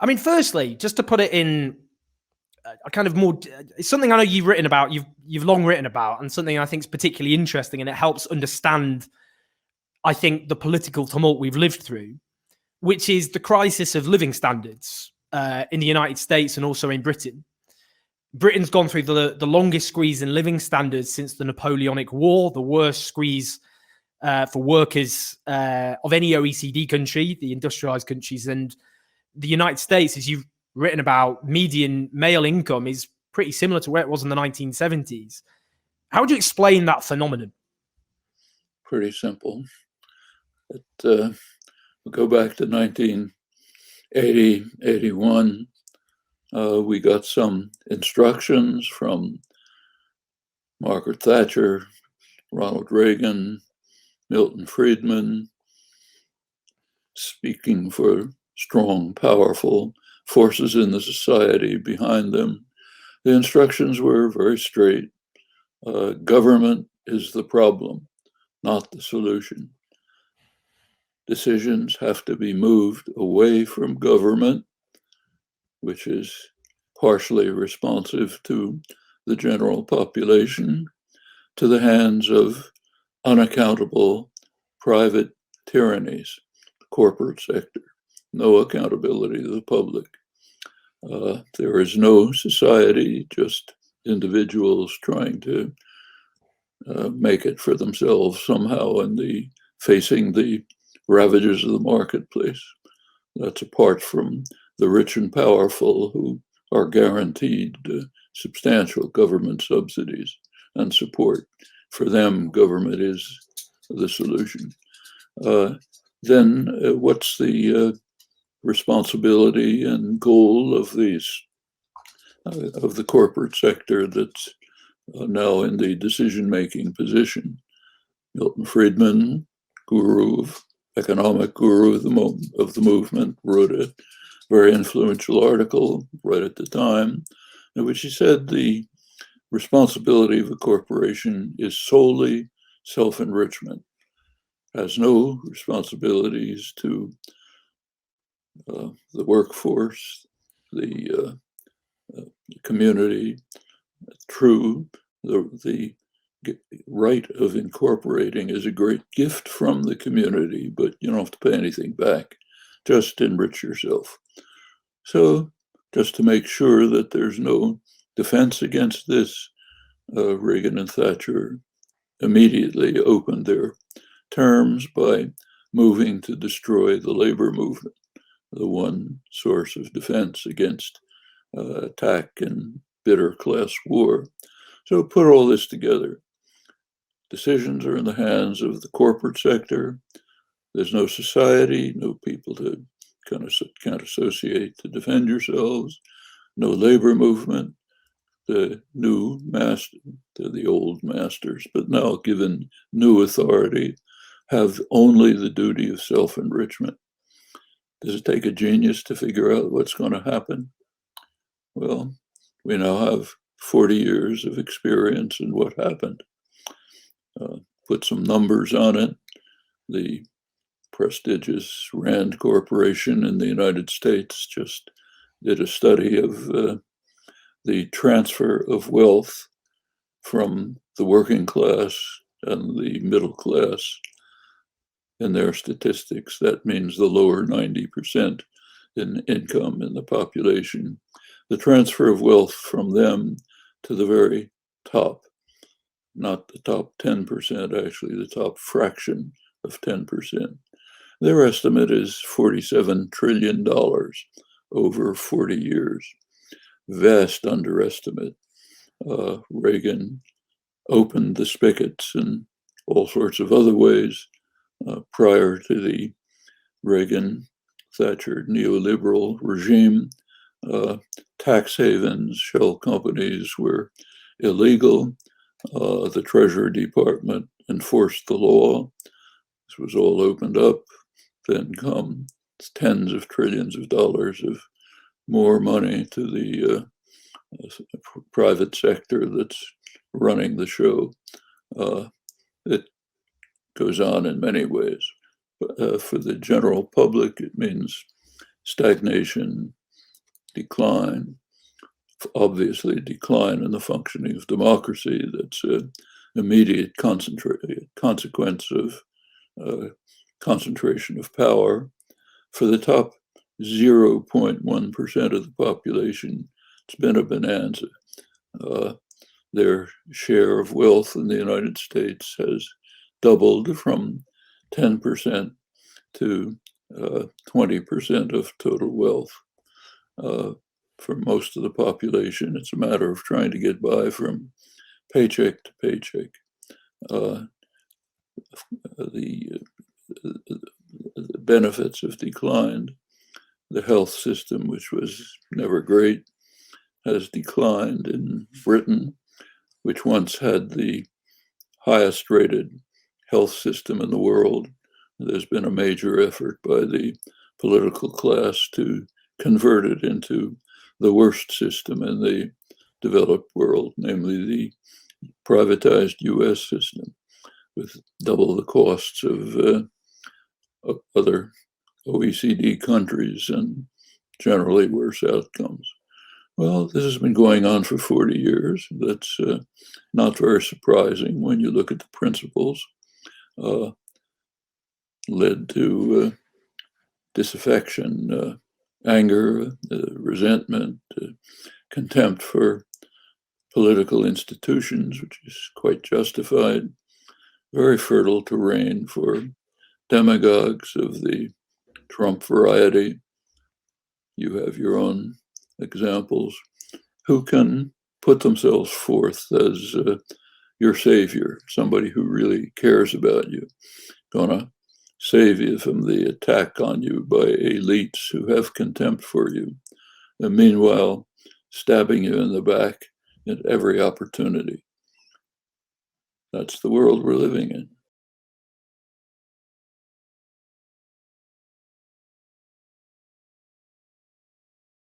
I mean, firstly, just to put it in a kind of more, it's something I know you've written about, you've long written about, and something I think is particularly interesting, and it helps understand, I think, the political tumult we've lived through, which is the crisis of living standards in the United States and also in Britain. Britain's gone through the longest squeeze in living standards since the Napoleonic War, the worst squeeze for workers of any OECD country, the industrialized countries. And the United States, as you've written about, median male income is pretty similar to where it was in the 1970s. How would you explain that phenomenon? Pretty simple. We'll go back to 1980, 81. We got some instructions from Margaret Thatcher, Ronald Reagan, Milton Friedman, speaking for strong, powerful forces in the society behind them. The instructions were very straight. Government is the problem, not the solution. Decisions have to be moved away from government, which is partially responsive to the general population, to the hands of unaccountable private tyrannies, the corporate sector, no accountability to the public. There is no society, just individuals trying to make it for themselves somehow and facing the ravages of the marketplace. That's apart from the rich and powerful who are guaranteed substantial government subsidies and support. For them, government is the solution. Then what's the responsibility and goal of the corporate sector that's now in the decision-making position? Milton Friedman, economic guru of the movement, wrote a very influential article right at the time in which he said the responsibility of a corporation is solely self-enrichment, has no responsibilities to the workforce, the community. True, the right of incorporating is a great gift from the community, but you don't have to pay anything back. Just enrich yourself. So just to make sure that there's no defense against this, Reagan and Thatcher immediately opened their terms by moving to destroy the labor movement, the one source of defense against attack and bitter class war. So put all this together. Decisions are in the hands of the corporate sector. There's no society, no people to can't associate to defend yourselves, no labor movement. The new master, the old masters, but now given new authority, have only the duty of self-enrichment. Does it take a genius to figure out what's going to happen? Well, we now have 40 years of experience in what happened. Put some numbers on it. The prestigious Rand Corporation in the United States just did a study of the transfer of wealth from the working class and the middle class. In their statistics, that means the lower 90% in income in the population. The transfer of wealth from them to the very top, not the top 10%, actually the top fraction of 10%. Their estimate is $47 trillion over 40 years. Vast underestimate. Reagan opened the spigots in all sorts of other ways prior to the Reagan-Thatcher neoliberal regime. Tax havens, shell companies were illegal. The Treasury Department enforced the law. This was all opened up. Then come tens of trillions of dollars of more money to the private sector that's running the show. It goes on in many ways. For the general public, it means stagnation, decline, obviously decline in the functioning of democracy. That's an immediate consequence of concentration of power. For the top 0.1% of the population, it's been a bonanza. Their share of wealth in the United States has doubled from 10% to 20% of total wealth. For most of the population, it's a matter of trying to get by from paycheck to paycheck. The benefits have declined. The health system, which was never great, has declined in Britain, which once had the highest rated health system in the world. There's been a major effort by the political class to convert it into the worst system in the developed world, namely the privatized US system, with double the costs of other OECD countries and generally worse outcomes. Well, this has been going on for 40 years. That's not very surprising when you look at the principles. Led to disaffection, anger, resentment, contempt for political institutions, which is quite justified, very fertile terrain for demagogues of the Trump variety. You have your own examples who can put themselves forth as your savior, somebody who really cares about you, gonna save you from the attack on you by elites who have contempt for you, and meanwhile stabbing you in the back at every opportunity. That's the world we're living in.